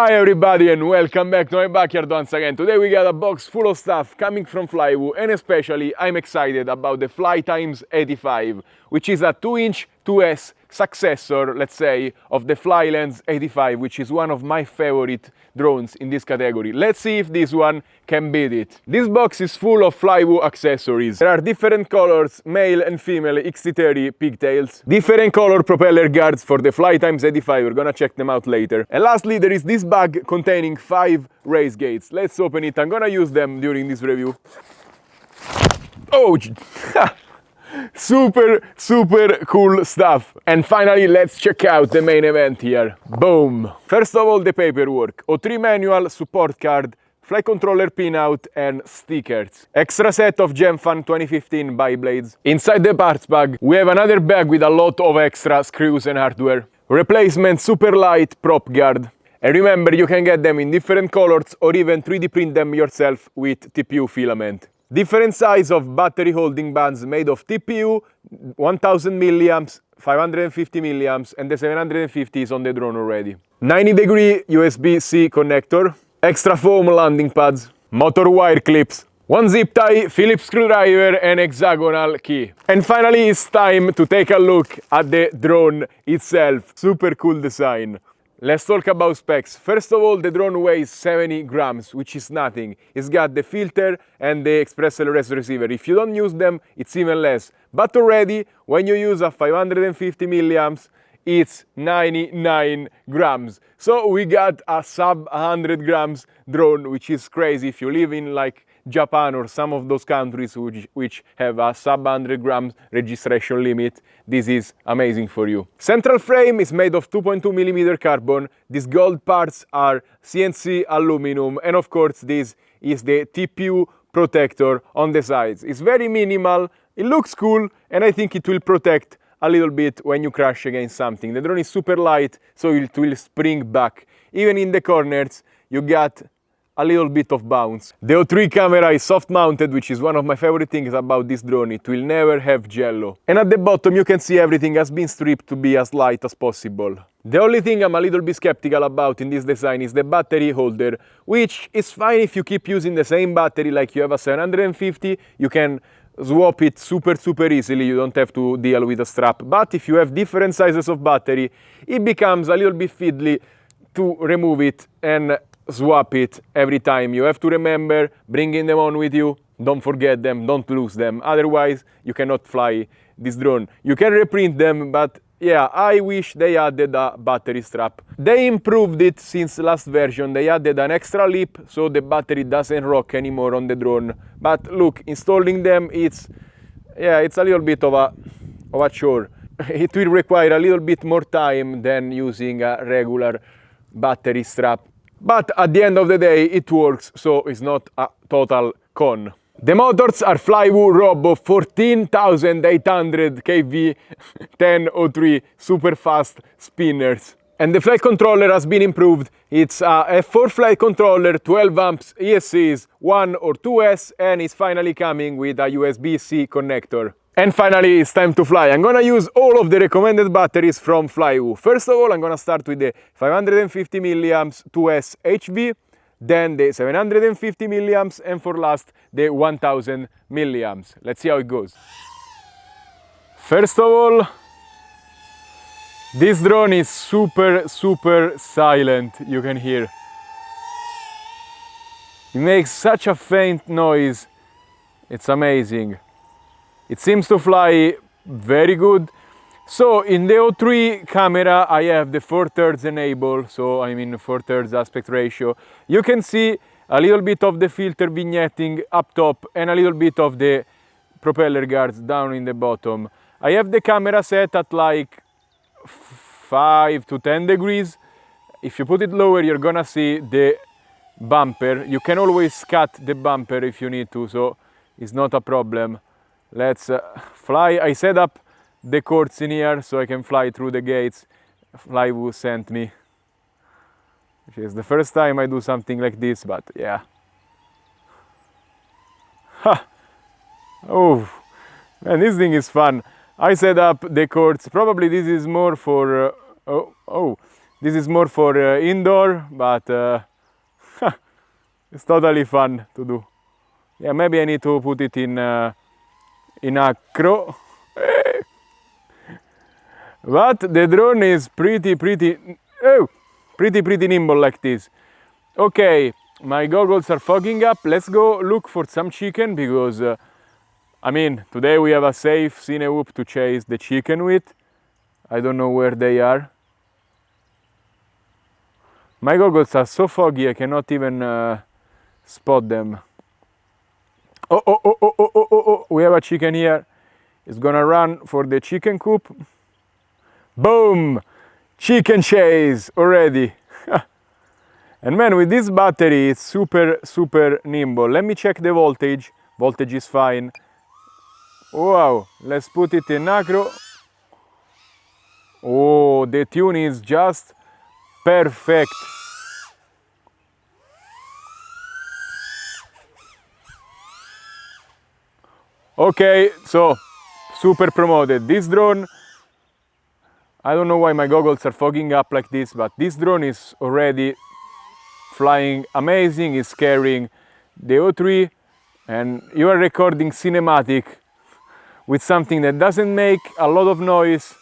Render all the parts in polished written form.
Hi everybody and welcome back to my backyard once again. Today we got a box full of stuff coming from Flywoo, and especially I'm excited about the FlyTimes 85, which is a 2-inch 2S successor, let's say, of the FlyLens 85, which is one of my favorite drones in this category. Let's see if this one can beat it. This box is full of Flywoo accessories. There are different colors, male and female XT30 pigtails, different color propeller guards for the FlyTimes 85, we're gonna check them out later. And lastly, there is this bag containing 5 race gates. Let's open it, I'm gonna use them during this review. Oh! Super cool stuff. And finally, let's check out the main event here. Boom! First of all, the paperwork. O3 manual, support card, flight controller pinout and stickers. Extra set of Gemfan 2015 bi-blades. Inside the parts bag, we have another bag with a lot of extra screws and hardware. Replacement super light prop guard. And remember, you can get them in different colors or even 3D print them yourself with TPU filament. Different size of battery holding bands made of TPU, 1000 milliamps, 550 milliamps, and the 750 is on the drone already. 90-degree USB-C connector, extra foam landing pads, motor wire clips, one zip tie, Phillips screwdriver, and hexagonal key. And finally, it's time to take a look at the drone itself. Super cool design. Let's talk about specs. First of all, the drone weighs 70 grams, which is nothing. It's got the filter and the express LRS receiver. If you don't use them, it's even less. But already, when you use a 550 milliamps, it's 99 grams. So we got a sub 100 grams drone, which is crazy. If you live in like Japan or some of those countries which have a sub 100 grams registration limit, this is amazing for you. Central frame is made of 2.2 millimeter carbon. These gold parts are CNC aluminum, and of course this is the TPU protector on the sides. It's very minimal, it looks cool, and I think it will protect a little bit when you crash against something. The drone is super light, so it will spring back. Even in the corners, you got a little bit of bounce. The O3 camera is soft mounted, which is one of my favorite things about this drone. It will never have Jello. And at the bottom you can see everything has been stripped to be as light as possible. The only thing I'm a little bit skeptical about in this design is the battery holder, which is fine if you keep using the same battery, like you have a 750, you can swap it super easily, you don't have to deal with a strap. But if you have different sizes of battery, it becomes a little bit fiddly to remove it and swap it every time. You have to remember bringing them on with you, don't forget them, don't lose them, otherwise you cannot fly this drone. You can reprint them, but yeah, I wish they added a battery strap. They improved it since last version. They added an extra lip so the battery doesn't rock anymore on the drone. But look, installing them, it's a little bit of a chore. It will require a little bit more time than using a regular battery strap. But at the end of the day, it works, so it's not a total con. The motors are Flywoo Robo 14,800 kV 1003 super fast spinners. And the flight controller has been improved. It's a F4 flight controller, 12 amps, ESCs, 1 or 2S, and it's finally coming with a USB-C connector. And finally, it's time to fly. I'm gonna use all of the recommended batteries from Flywoo. First of all, I'm gonna start with the 550 milliamps 2S HV, then the 750 milliamps, and for last, the 1000 milliamps. Let's see how it goes. First of all, this drone is super silent, you can hear. It makes such a faint noise, it's amazing. It seems to fly very good. So in the O3 camera, I have the 4/3 enable, so I mean 4/3 aspect ratio. You can see a little bit of the filter vignetting up top and a little bit of the propeller guards down in the bottom. I have the camera set at like 5 to 10 degrees. If you put it lower, you're gonna see the bumper. You can always cut the bumper if you need to, so it's not a problem. Let's fly. I set up the cords in here so I can fly through the gates Flywoo sent me. Which is the first time I do something like this, but yeah. Ha! Oh, man, this thing is fun. I set up the cords. Probably this is more for This is more for indoor, but it's totally fun to do. Yeah, maybe I need to put it in acro. But the drone is pretty nimble like this. Okay, my goggles are fogging up. Let's go look for some chicken because I mean, today we have a safe Cinewhoop to chase the chicken with. I don't know where they are. My goggles are so foggy I cannot even spot them. Oh, we have a chicken here. It's gonna run for the chicken coop. Boom! Chicken chase already. And man, with this battery, it's super nimble. Let me check the voltage. Voltage is fine. Wow, let's put it in acro. Oh, the tune is just perfect. Okay, so super promoted. This drone, I don't know why my goggles are fogging up like this, but this drone is already flying amazing. It's carrying the O3 and you are recording cinematic with something that doesn't make a lot of noise,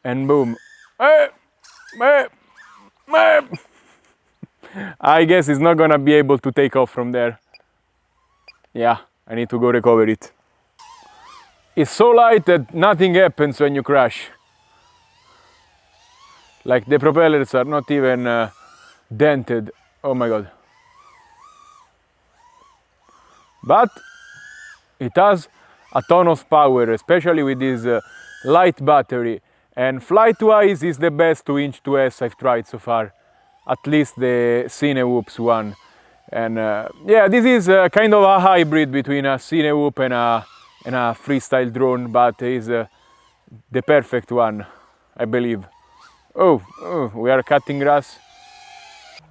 and boom. I guess it's not gonna be able to take off from there. Yeah, I need to go recover it. It's so light that nothing happens when you crash. Like the propellers are not even dented. Oh my god. But it has a ton of power, especially with this light battery. And flight-wise is the best 2-inch 2S I've tried so far. At least the Cinewhoop's one. And yeah, this is kind of a hybrid between a Cinewhoop and a freestyle drone, but is the perfect one, I believe. Oh, we are cutting grass.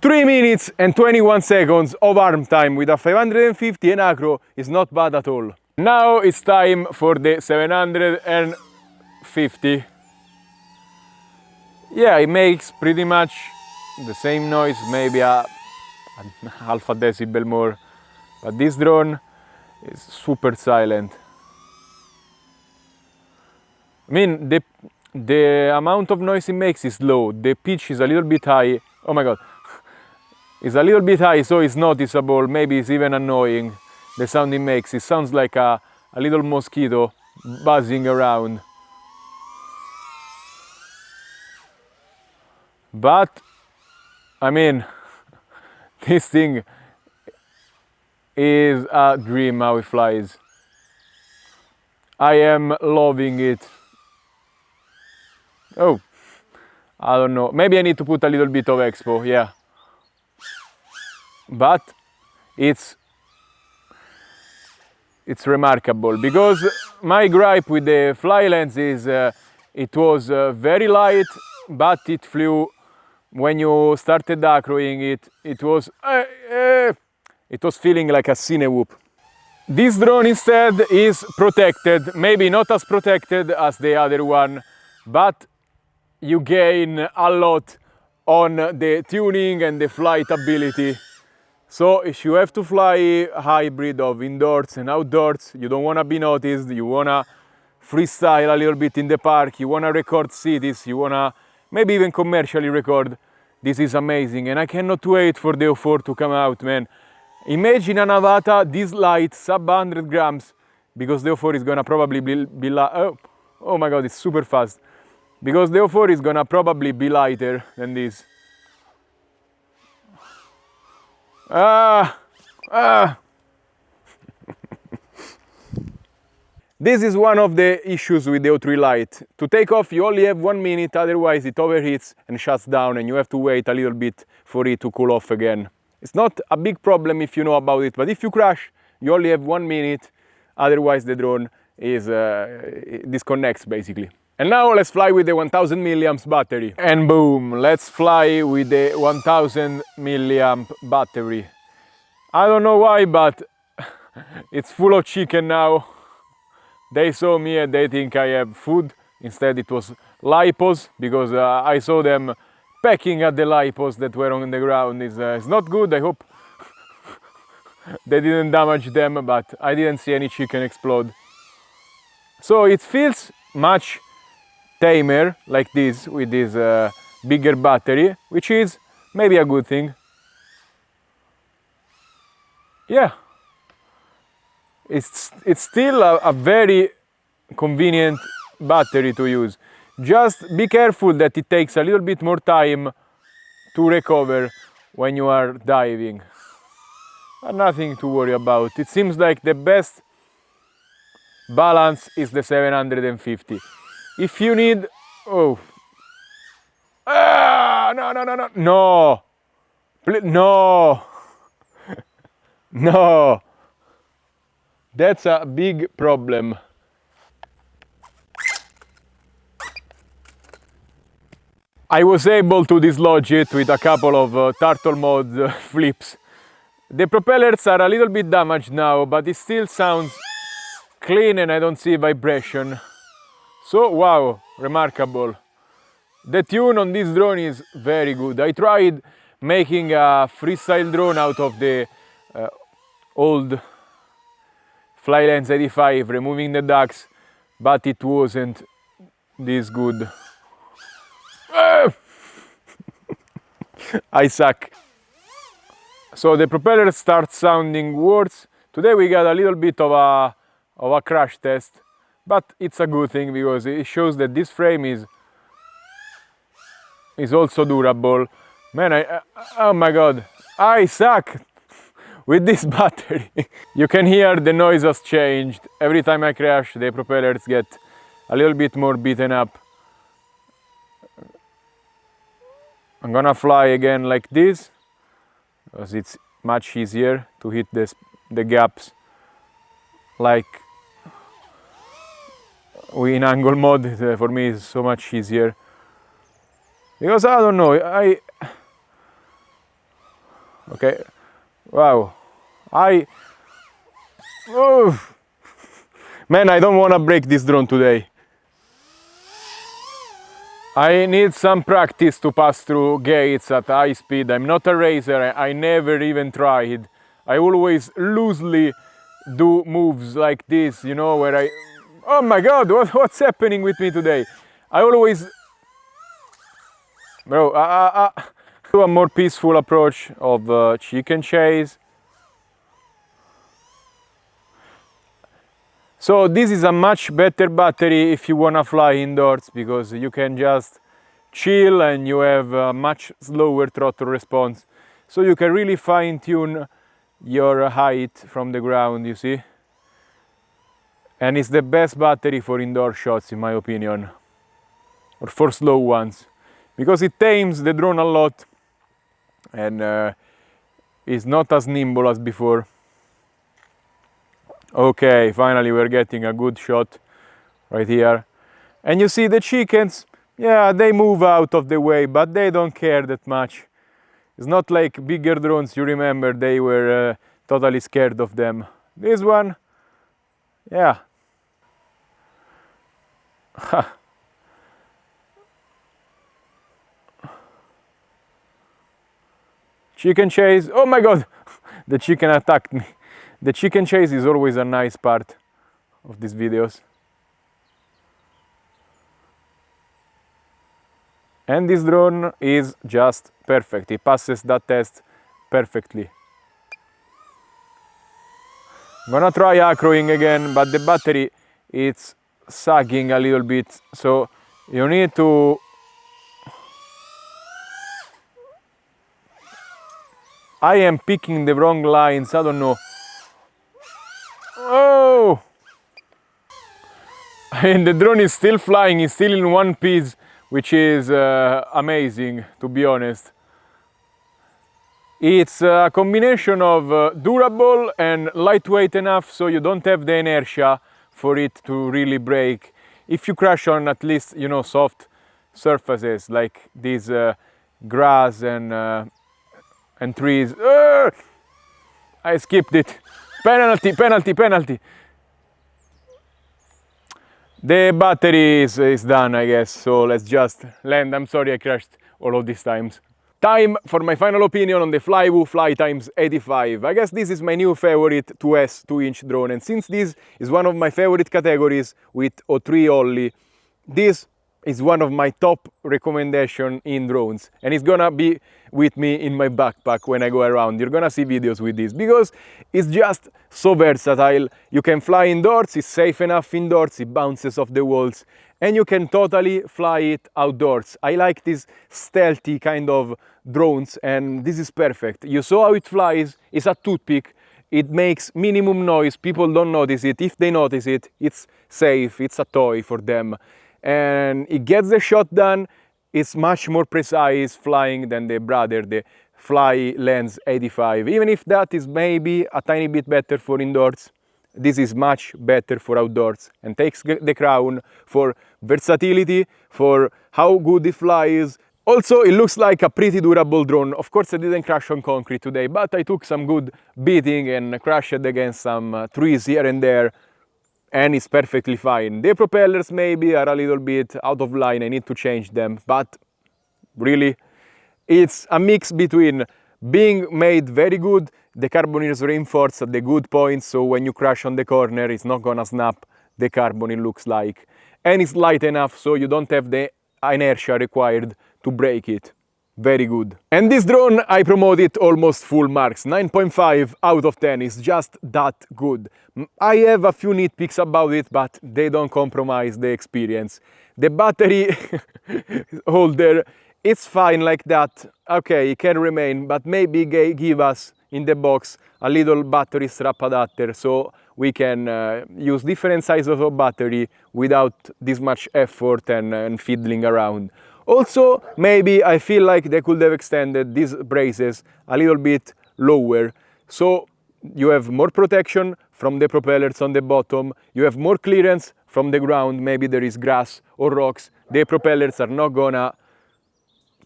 3 minutes and 21 seconds of arm time with a 550 and acro is not bad at all. Now it's time for the 750. Yeah, it makes pretty much the same noise, maybe a half a decibel more, but this drone is super silent. I mean, the amount of noise it makes is low, the pitch is a little bit high. Oh my god, it's a little bit high, so it's noticeable, maybe it's even annoying, the sound it makes. It sounds like a little mosquito buzzing around. But, I mean, this thing is a dream how it flies. I am loving it. Oh, I don't know. Maybe I need to put a little bit of expo, yeah. But it's remarkable because my gripe with the FlyLens is it was very light, but it flew. When you started acroing it, it was feeling like a Cinewhoop. This drone instead is protected, maybe not as protected as the other one, but you gain a lot on the tuning and the flight ability. So if you have to fly a hybrid of indoors and outdoors, you don't want to be noticed, you want to freestyle a little bit in the park, you want to record cities, you want to maybe even commercially record, this is amazing. And I cannot wait for the O4 to come out, man. Imagine a Navata this light, sub 100 grams, because the O4 is gonna probably be oh my god, it's super fast. Because the O4 is gonna probably be lighter than this. This is one of the issues with the O3 Lite. To take off you only have 1 minute, otherwise it overheats and shuts down and you have to wait a little bit for it to cool off again. It's not a big problem if you know about it, but if you crash, you only have 1 minute, otherwise the drone is disconnects basically. And now let's fly with the 1000 milliamps battery. And boom, let's fly with the 1000 milliamp battery. I don't know why, but it's full of chicken now. They saw me and they think I have food. Instead it was lipos, because I saw them pecking at the lipos that were on the ground. It's not good. I hope they didn't damage them, but I didn't see any chicken explode. So it feels much tamer like this, with this bigger battery, which is maybe a good thing. Yeah, it's still a very convenient battery to use. Just be careful that it takes a little bit more time to recover when you are diving. But nothing to worry about. It seems like the best balance is the 750. If you need... Oh. No, no, no, no. No. No. No. That's a big problem. I was able to dislodge it with a couple of turtle mode flips. The propellers are a little bit damaged now, but it still sounds clean and I don't see vibration. So wow, remarkable. The tune on this drone is very good. I tried making a freestyle drone out of the old FlyLens 85, removing the ducks, but it wasn't this good. I suck. So the propeller starts sounding worse. Today we got a little bit of a crash test, but it's a good thing because it shows that this frame is also durable. Man, oh my god, I suck with this battery. You can hear the noise has changed. Every time I crash, the propellers get a little bit more beaten up. I'm gonna fly again like this, because it's much easier to hit the gaps like in angle mode. For me it's so much easier, because I don't know, okay, wow, oh, man, I don't want to break this drone today. I need some practice to pass through gates at high speed. I'm not a racer, I never even tried. I always loosely do moves like this, you know, where I... Oh my god, what's happening with me today? I always... Bro, do a more peaceful approach of chicken chase. So this is a much better battery if you wanna fly indoors, because you can just chill and you have a much slower throttle response. So you can really fine-tune your height from the ground, you see? And it's the best battery for indoor shots, in my opinion, or for slow ones, because it tames the drone a lot and is not as nimble as before. Okay, finally we're getting a good shot right here. And you see the chickens, yeah, they move out of the way, but they don't care that much. It's not like bigger drones, you remember, they were totally scared of them. This one, yeah. Chicken chase, oh my god, the chicken attacked me. The chicken chase is always a nice part of these videos. And this drone is just perfect. It passes that test perfectly. I'm gonna try acroing again, but the battery it's sagging a little bit, so you need to I am picking the wrong lines, I don't know. Oh! And the drone is still flying, it's still in one piece, which is amazing, to be honest. It's a combination of durable and lightweight enough so you don't have the inertia for it to really break. If you crash on at least, you know, soft surfaces like this grass and trees. I skipped it. Penalty, penalty, penalty. The battery is done, I guess, so let's just land. I'm sorry I crashed all of these times. Time for my final opinion on the Flywoo FlyTimes 85. I guess this is my new favorite 2S 2-inch drone, and since this is one of my favorite categories with O3 only, this is one of my top recommendation in drones, and it's gonna be with me in my backpack when I go around. You're gonna see videos with this because it's just so versatile. You can fly indoors, it's safe enough indoors, it bounces off the walls, and you can totally fly it outdoors. I like these stealthy kind of drones, and this is perfect. You saw how it flies. It's a toothpick. It makes minimum noise. People don't notice it. If they notice it, it's safe. It's a toy for them. And it gets the shot done. It's much more precise flying than the brother, the FlyLens 85. Even if that is maybe a tiny bit better for indoors, this is much better for outdoors and takes the crown for versatility, for how good it flies. Also, it looks like a pretty durable drone. Of course, I didn't crash on concrete today, but I took some good beating and crashed against some trees here and there, and it's perfectly fine. The propellers maybe are a little bit out of line, I need to change them, but really, it's a mix between being made very good, the carbon is reinforced at the good points, so when you crash on the corner, it's not gonna snap the carbon, it looks like. And it's light enough, so you don't have the inertia required to break it. Very good. And this drone, I promote it almost full marks. 9.5 out of 10 is just that good. I have a few nitpicks about it, but they don't compromise the experience. The battery holder, it's fine like that. Okay, it can remain, but maybe give us in the box a little battery strap adapter so we can use different sizes of battery without this much effort and fiddling around. Also, maybe I feel like they could have extended these braces a little bit lower, so you have more protection from the propellers on the bottom, you have more clearance from the ground, maybe there is grass or rocks, the propellers are not gonna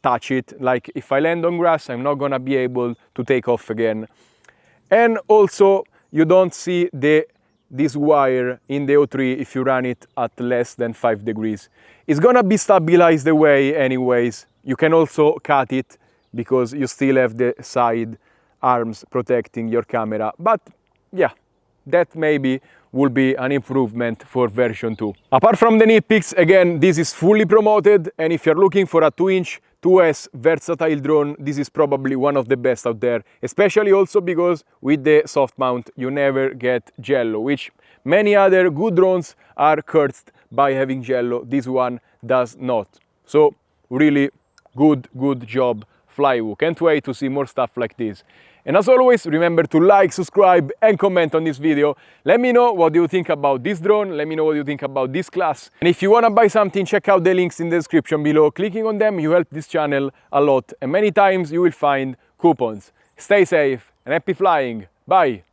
touch it, like if I land on grass, I'm not gonna be able to take off again. And also, you don't see this wire in the O3 if you run it at less than 5 degrees. It's gonna be stabilized away anyways. You can also cut it because you still have the side arms protecting your camera. But yeah, that maybe will be an improvement for version 2. Apart from the nitpicks, again, this is fully promoted, and if you're looking for a 2-inch 2S versatile drone, this is probably one of the best out there, especially also because with the soft mount you never get Jello, which many other good drones are cursed by having Jello. This one does not. So really good job, Flywoo. Can't wait to see more stuff like this. And as always, remember to like, subscribe and comment on this video. Let me know what you think about this drone. Let me know what you think about this class. And if you want to buy something, check out the links in the description below. Clicking on them, you help this channel a lot. And many times you will find coupons. Stay safe and happy flying. Bye.